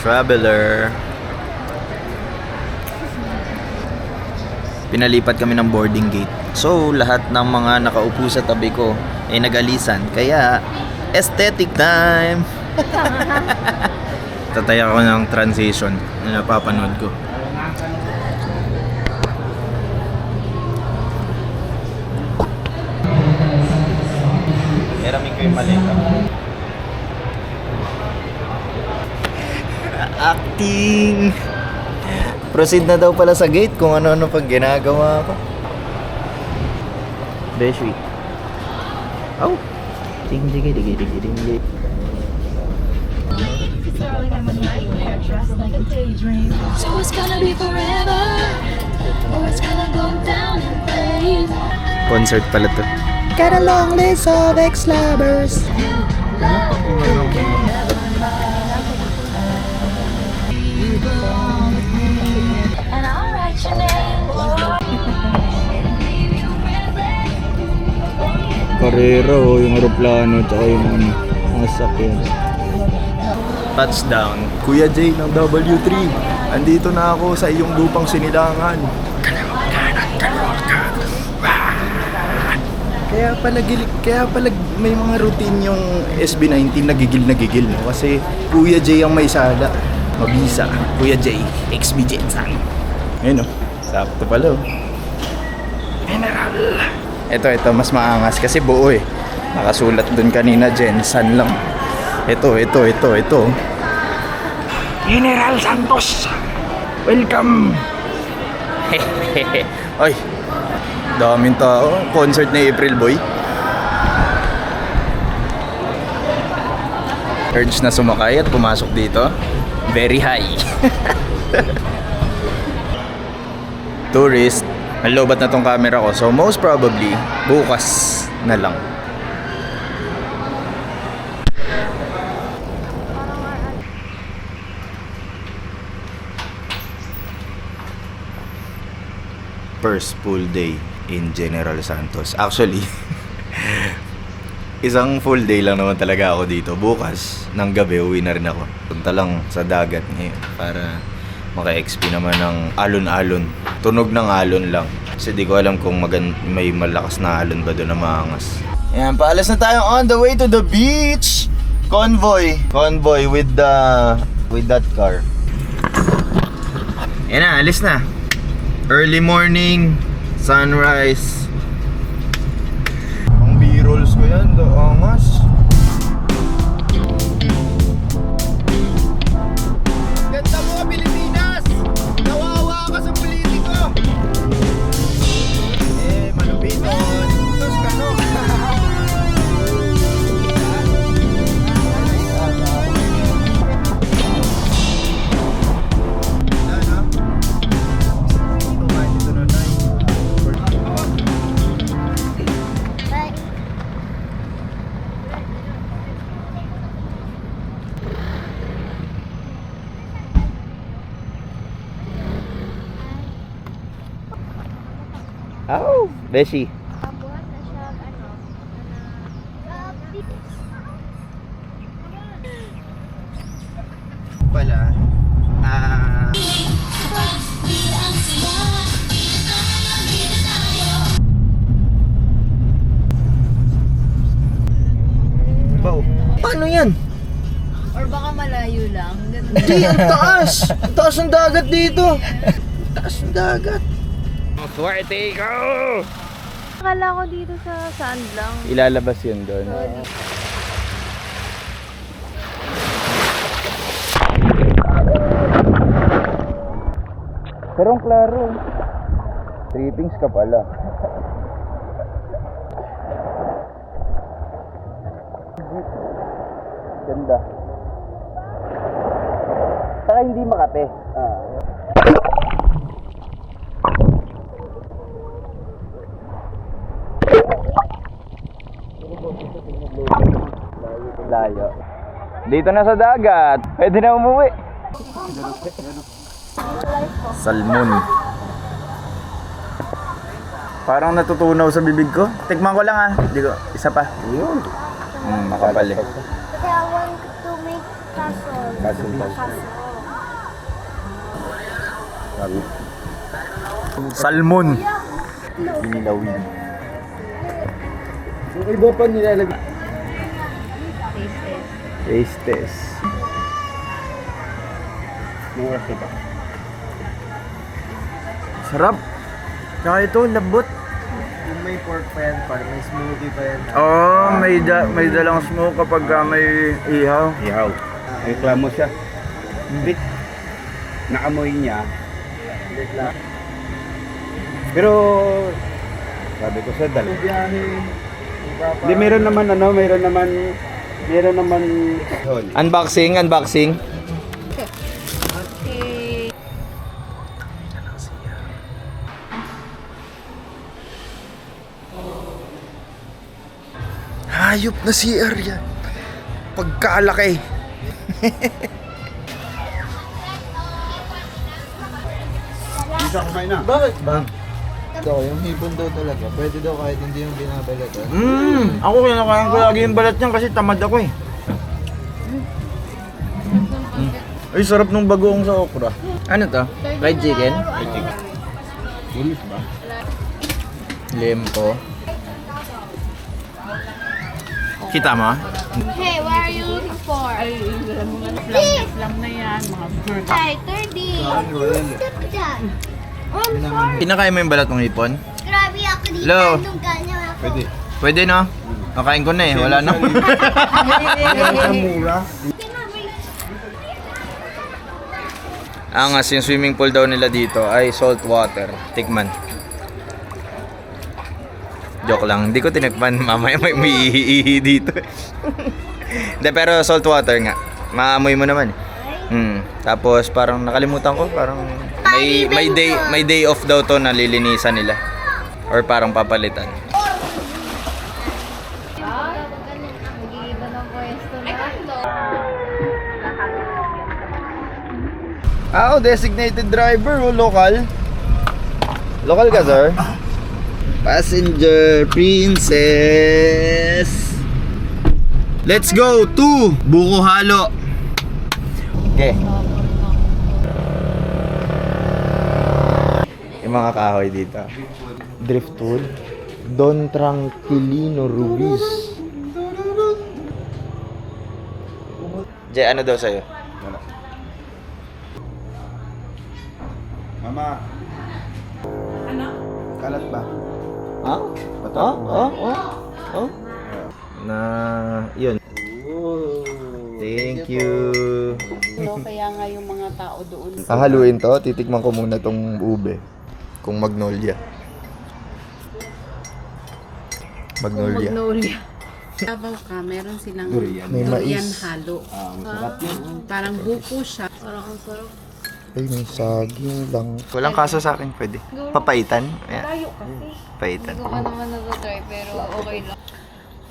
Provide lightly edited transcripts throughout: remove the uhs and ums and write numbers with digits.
Traveler. Pinalipat kami ng boarding gate. So, lahat ng mga nakaupo sa tabi ko ay nag-alisan. Kaya, aesthetic time! Tataya ako ng transition na napapanood ko. Meraming ko yung malita. Acting! Proceed na daw pala sa gate kung ano-ano pag ginagawa ko. Beshi. Oh! Ding-ding-ding-ding-ding-ding. So it's gonna be forever, or it's gonna go down in flames. Concert pala to. Got a long list of ex-lovers. And I'll write your name. Karera yung aeroplano tsaka yung sasakyan. Touchdown. Kuya Jay ng W3, andito na ako sa iyong lupang sinilangan. Kaya pala may mga routine yung SB19 nagigil no? Kasi Kuya Jay ang may sala. Mabisa, Kuya Jay, XB Jensen. Ayun o, sakto pala o. General. Ito, mas maangas kasi buo eh. Nakasulat dun kanina, Jensen lang. Ito. General Santos, welcome. Ay, daming tao. Concert ni April Boy. Urge na sumakay at pumasok dito. Very high. Tourist. Ang lobat na tong camera ko. So most probably, bukas na lang. First full day in General Santos. Actually, isang full day lang naman talaga ako dito. Bukas, ng gabi, uwi na rin ako. Punta lang sa dagat ngayon para maka-XP naman ng alon-alon. Tunog ng alon lang. Kasi di ko alam kung may malakas na alon ba doon na maangas. Ayan, paalas na tayo on the way to the beach. Convoy with that car. Ayan na, alis na. Early morning, sunrise. Ang B-rolls ko yan, angas. Ganda mo ka, Pilipinas! Nawawa ka sa politiko! Malupiton! Tos ka no? Oh, Beshi. Pala, wow. Paano yan? Or baka malayo lang. Ganun. Di, ang taas! Ang taas ng dagat dito! Ang taas ng dagat! Swerte ko! Akala ko dito sa sand lang. Ilalabas yun doon. Pero ang klaro. Trippings ka pala. Ganda. Saka hindi makate. Layo. Dito na sa dagat. Pwede na umuwi. Salmon. Parang natutunaw sa bibig ko. Tikman ko lang ah. Hindi ko. Isa pa. Yun. Makapal eh. Kasi I want to make castle. Castle. Castle. Salmon. Inilawin. Yung iba pa nilalagay. Taste test. Mga ba? Sarap. Tsaka ito, labot. Kung may pork pa yan, par, may smoothie pa yan. Oo, may dalang smoke kapag may ihaw. Ihaw. Reklamo siya. Bit. Naamoy niya. Pero sabi ko sa dal. Hindi, meron naman Unboxing. Hayop na si Arya. Pagkalaki. Isa kumain na. Bakit ba? Ito, yung hipon daw talaga. Pwede daw kahit hindi yung binabalatan. Ako kinakain ko lagi yung balat niyan kasi tamad ako eh. Ay, sarap nung bagoong sa okra. Ano to? Fried chicken? Bulis ba? Lempo. Kita mo? Hey, what are you looking for? Lang na yan, mga bird. Hi, 30. Step dyan. Pinakain mo yung balat ng hipon? Grabe ako dito. Hello? Anong ganyan ako? Pwede. Pwede no? Nakain ko na eh, wala na. Mura. Angas yung swimming pool daw nila dito ay salt water. Tikman. Joke lang, hindi ko tinagpan. Mamaya may umiihi dito. Hindi, pero salt water nga. Maamoy mo naman. Tapos parang nakalimutan ko, parang may day off daw to na lilinisan nila. Or parang papalitan. Mag-iiba ng pwesto na. Designated driver, local. Local ka, sir? Passenger princess. Let's go to Buko Halo. Okay. Yung mga kahoy dito. Driftwood. Don Tranquilino Ruiz. Jay, ano daw sa'yo? Mama. Kalat ba? Ha? Na, yun. Thank you. Kaya nga yung mga tao doon. Hahaluin to, titikman ko muna tong ube. Kung Magnolia. Magnolia. Davao ka, meron silang Durian. May durian mais. halo. Masarap yun. Parang buko siya. Ay, may saging lang. Walang kaso sa akin, pwede. Papaitan. Ayan. Layo kasi. Paitan. Hindi ko pa naman nag-try pero okay lang.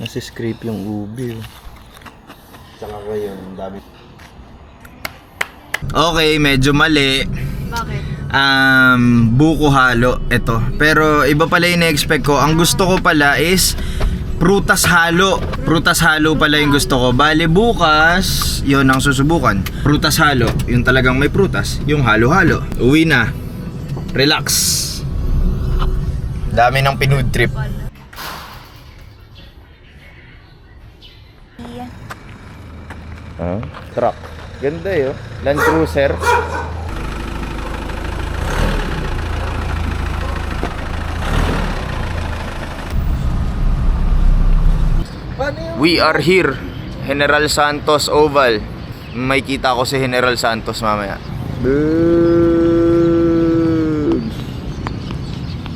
Nasi-scrape yung ube. Tsaka ko yun, ang dami. Okay, medyo mali. Bakit? Buko halo, ito. Pero iba pala yung na-expect ko. Ang gusto ko pala is prutas halo. Prutas halo pala yung gusto ko. Bale bukas, yun ang susubukan. Prutas halo, yung talagang may prutas. Yung halo-halo. Uwi na. Relax. Dami ng pinood trip. Truck. Ganda yun. Land Cruiser. We are here. General Santos Oval. May kita ko si General Santos mamaya. Boobs.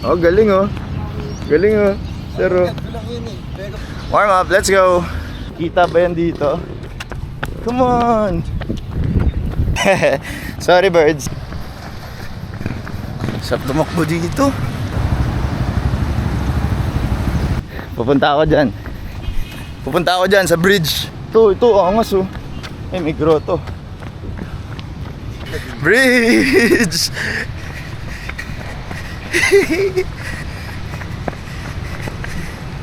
Oh, galing oh. Galing oh. Pero warm up, let's go. Kita ba yan dito? Come on. Sorry birds. Sarap tumakbo dito. Pupunta ako dyan. Pupunta ako dyan sa bridge. Ito, angas oh. Ay, may grotto. Bridge!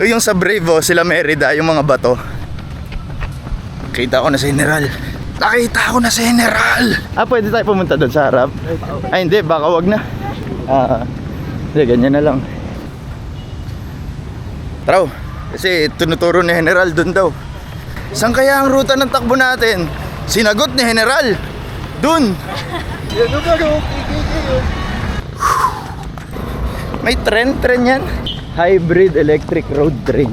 Yung sa Brave oh, sila Merida, yung mga bato. Kita ko na sa General. Nakita ko na si General! Pwede tayo pumunta doon sa harap? Ay, hindi. Baka wag na. Hindi, ganyan na lang. Tara, kasi tinuturo ni General doon daw. Saan kaya ang ruta ng takbo natin? Sinagot ni General. Doon. May tren yan. Hybrid electric road train.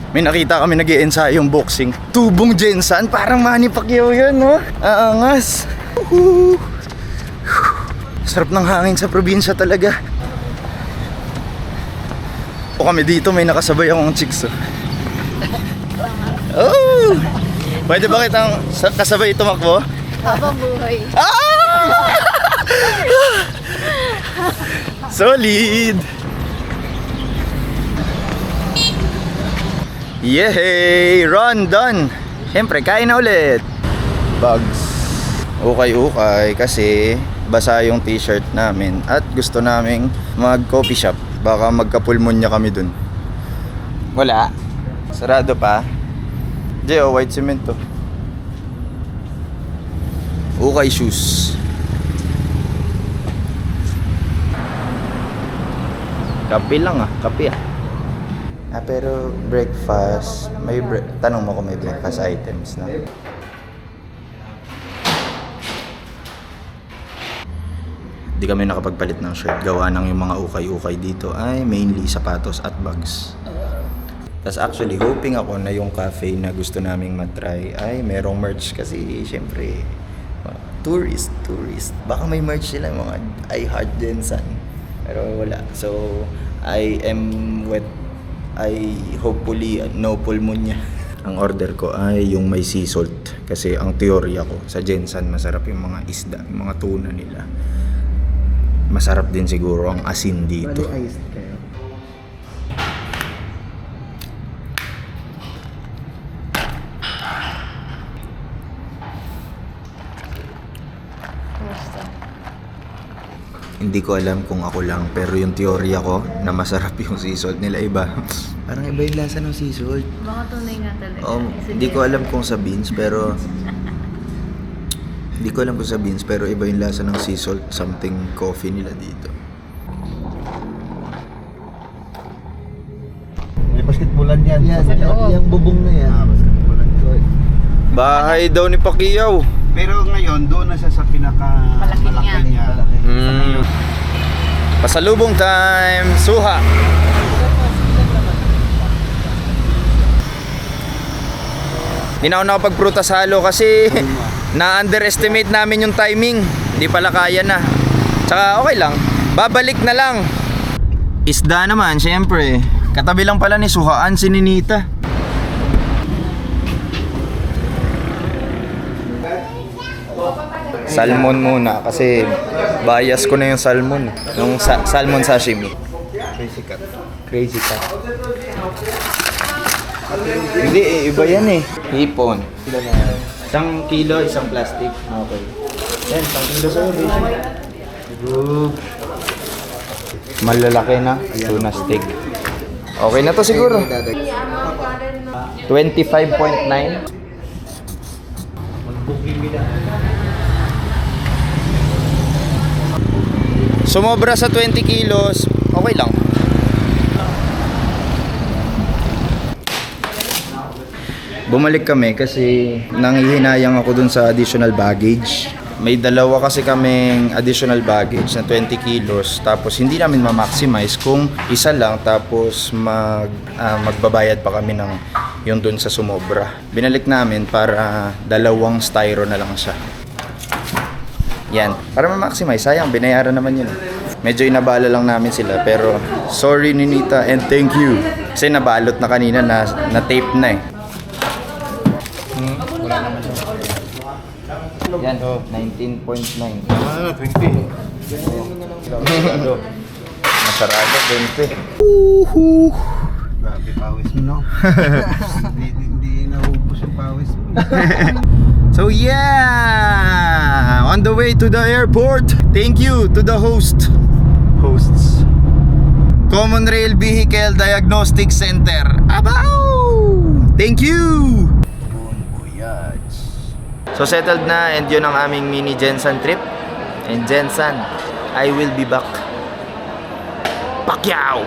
May nakita kami nag-i-ensayong boxing. Tubong Jensan, parang Manny Pacquiao yun, no? Aangas. Sarap ng hangin sa probinsya talaga. O kami dito, may nakasabay akong chicks. Oh! Pwede ba kitang kasabay tumakbo? Habang buhay. Solid! Yay! Run done! Siyempre, kain na ulit! Bugs. Ukay-ukay kasi basa yung t-shirt namin at gusto naming mag-coffee shop. Baka magkapulmonya kami dun. Wala. Sarado pa. White cement to. Ukay shoes. Kape lang kape pero breakfast, tanong mo kung may breakfast items na. Di kami nakapagpalit ng shirt, gawa ng yung mga ukay-ukay dito ay mainly sapatos at bags. Tas actually hoping ako na yung cafe na gusto naming matry ay merong merch kasi syempre tourist. Baka may merch sila mga I Heart Jensan. Pero wala. So I hopefully no pulmonya. Ang order ko ay yung may sea salt kasi ang teorya ko sa Jensan masarap yung mga isda, yung mga tuna nila. Masarap din siguro ang asin dito. Hindi ko alam kung ako lang, pero yung teorya ko na masarap yung sea salt nila iba. Parang iba yung lasa ng sea salt. Baka tunay nga talaga. Hindi ko alam kung sa beans, pero iba yung lasa ng sea salt, something coffee nila dito. May basketballan yan. Yung bubong na yan. Basketballan. Bahay daw ni Pacquiao. Pero ngayon, doon na siya sa Malaki niya. Pasalubong time, suha. Hindi na ako nakapagprutas halo kasi na-underestimate namin yung timing. Hindi pala kaya na. Tsaka okay lang, babalik na lang. Isda naman, syempre. Katabi lang pala ni Suhaan si Ninita. Salmon muna kasi bias ko na yung salmon. Yung salmon sashimi. Crazy cat. Hindi iba yan Hipon. Isang kilo, isang plastic. Okay. Yan, isang kilo sa'yo, Beshi. Good. Malalaki na. Tuna steak. Okay na to siguro. 25.9. Sumobra sa 20 kilos, okay lang. Bumalik kami kasi nanghihinayang ako dun sa additional baggage. May dalawa kasi kaming additional baggage na 20 kilos tapos hindi namin ma-maximize kung isa lang tapos magbabayad pa kami ng yung dun sa sumobra. Binalik namin para dalawang styro na lang siya. Yan, para ma-maximize. Sayang, binayaran naman yun. Medyo inabala lang namin sila pero sorry Ninita and thank you. Kasi nabalot na kanina na tape na Yan, 19.9. 20. Masarado, 20. Grabe pawis mo, no? Hindi naubos yung pawis mo. So yeah, on the way to the airport. Thank you to the hosts. Common Rail Vehicle Diagnostic Center. Abaw! Thank you. So settled na, and yun ang aming mini Jensan trip. And Jensan, I will be back. Pacquiao!